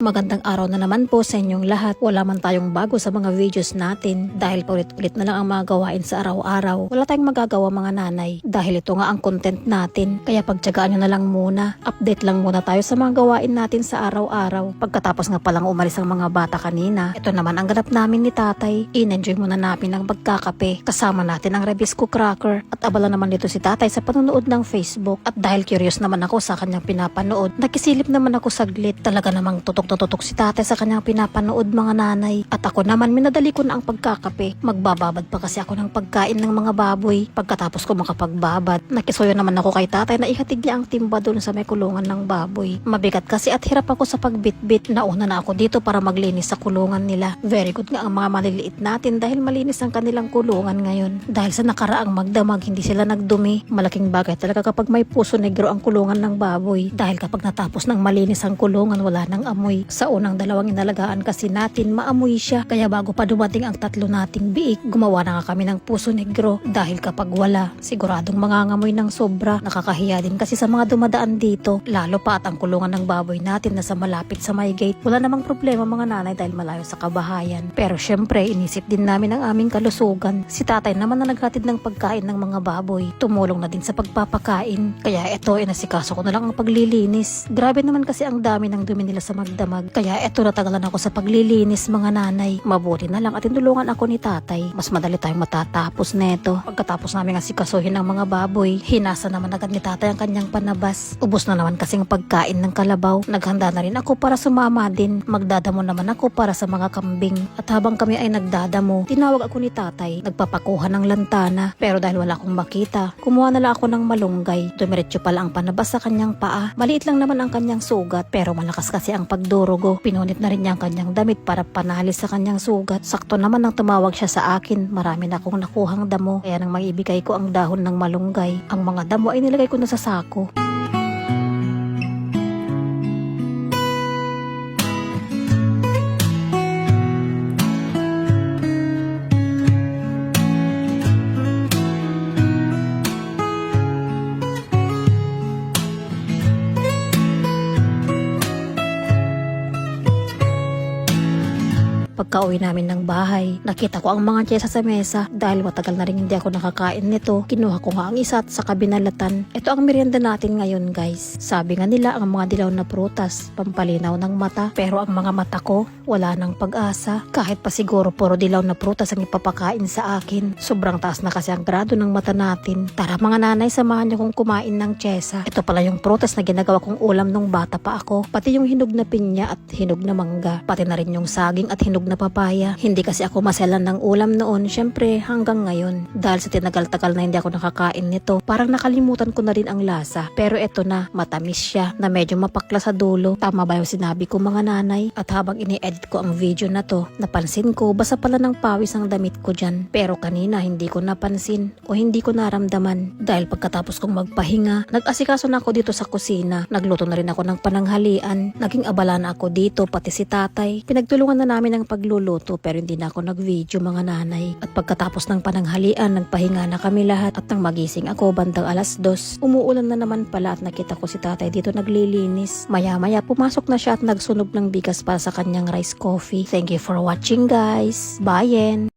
Magandang araw na naman po sa inyong lahat. Wala man tayong bago sa mga videos natin dahil paulit-ulit na lang ang mga gawain sa araw-araw. Wala tayong magagawa mga nanay dahil ito nga ang content natin. Kaya pagtyagaan nyo na lang muna. Update lang muna tayo sa mga gawain natin sa araw-araw. Pagkatapos nga palang umalis ang mga bata kanina, ito naman ang ganap namin ni tatay. In-enjoy muna namin ang pagkakape. Kasama natin ang Rebisco Cracker. At abala naman dito si tatay sa panonood ng Facebook. At dahil curious naman ako sa kanyang pinapanood, nakisilip naman ako saglit. Talaga namang tutok si tatay sa kanyang pinapanood mga nanay. At ako naman minadali ko na ang pagkakape. Magbababad pa kasi ako ng pagkain ng mga baboy. Pagkatapos ko makapagbabad, nakisuyo naman ako kay tatay na ihatid niya ang timba doon sa may kulungan ng baboy. Mabigat kasi at hirap ako sa pagbitbit. Nauna na ako dito para maglinis sa kulungan nila. Very good nga ang mga maliliit natin dahil malinis ang kanilang kulungan ngayon. Dahil sa nakaraang magdamag hindi sila nagdumi. Malaking bagay talaga kapag may puso negro ang kulungan ng baboy. Dahil kapag natapos ng malinis ang kulungan wala nang amoy. Sa unang dalawang inalagaan kasi natin maamoy siya. Kaya bago pa dumating ang tatlo nating biik, gumawa na nga kami ng puso negro. Dahil kapag wala, siguradong mangangamoy ng sobra. Nakakahiya din kasi sa mga dumadaan dito. Lalo pa at ang kulungan ng baboy natin nasa malapit sa may gate. Wala namang problema mga nanay dahil malayo sa kabahayan. Pero syempre, inisip din namin ang aming kalusugan. Si tatay naman na naghatid ng pagkain ng mga baboy. Tumulong na din sa pagpapakain. Kaya eto, inasikaso ko na lang ang paglilinis. Grabe naman kasi ang dami ng dumi nila sa magdamag. Kaya eto natagalan ako sa paglilinis mga nanay. Mabuti na lang at tinulungan ako ni tatay. Mas madali tayong matatapos neto. Pagkatapos namin asikasuhin ng mga baboy, hinasa naman agad ni tatay ang kanyang panabas. Ubos na naman kasing pagkain ng kalabaw. Naghanda na rin ako para sumama din. Magdadamo naman ako para sa mga kambing. At habang kami ay nagdadamo, tinawag ako ni tatay. Nagpapakuha ng lantana. Pero dahil wala akong makita, kumuha na lang ako ng malunggay. Dumiretso pala ang panabas sa kanyang paa. Maliit lang naman ang kanyang sugat pero malakas kasi ang pagdurugo. Pinunit na rin niya ang kanyang damit para panalis sa kanyang sugat. Sakto naman nang tumawag siya sa akin. Marami na akong nakuhang damo. Kaya nang maibigay ko ang dahon ng malunggay, ang mga damo ay nilagay ko na sa sako. Pagka-uwi namin ng bahay, nakita ko ang mga tiyesa sa mesa dahil matagal na rin hindi ako nakakain nito. Kinuha ko nga ang isa at saka binalatan. Ito ang merienda natin ngayon guys. Sabi nga nila ang mga dilaw na prutas, pampalinaw ng mata. Pero ang mga mata ko, wala nang pag-asa. Kahit pa siguro puro dilaw na prutas ang ipapakain sa akin. Sobrang taas na kasi ang grado ng mata natin. Tara mga nanay, samahan niyo kong kumain ng tiyesa. Ito pala yung prutas na ginagawa kong ulam nung bata pa ako. Pati yung hinog na pinya at hinog na mangga. Pati na rin yung saging at hinog na papaya. Hindi kasi ako maselan ng ulam noon, syempre hanggang ngayon. Dahil sa tinagal-tagal na hindi ako nakakain nito, parang nakalimutan ko na rin ang lasa. Pero eto na, matamis siya na medyo mapakla sa dulo. Tama ba yung sinabi ko mga nanay? At habang ini-edit ko ang video na to, napansin ko basa pala ng pawis ang damit ko dyan. Pero kanina hindi ko napansin o hindi ko naramdaman. Dahil pagkatapos kong magpahinga, nag-asikaso na ako dito sa kusina. Nagluto na rin ako ng pananghalian. Naging abala na ako dito, pati si tatay. Pinagtulungan na namin ang pagluluto pero hindi na ako nag-video mga nanay. At pagkatapos ng pananghalian, nagpahinga na kami lahat at nang magising ako bandang 2:00, umuulan na naman pala at nakita ko si tatay dito naglilinis. Maya-maya pumasok na siya at nagsunog ng bigas para sa kanyang rice coffee. Thank you for watching guys. Bye!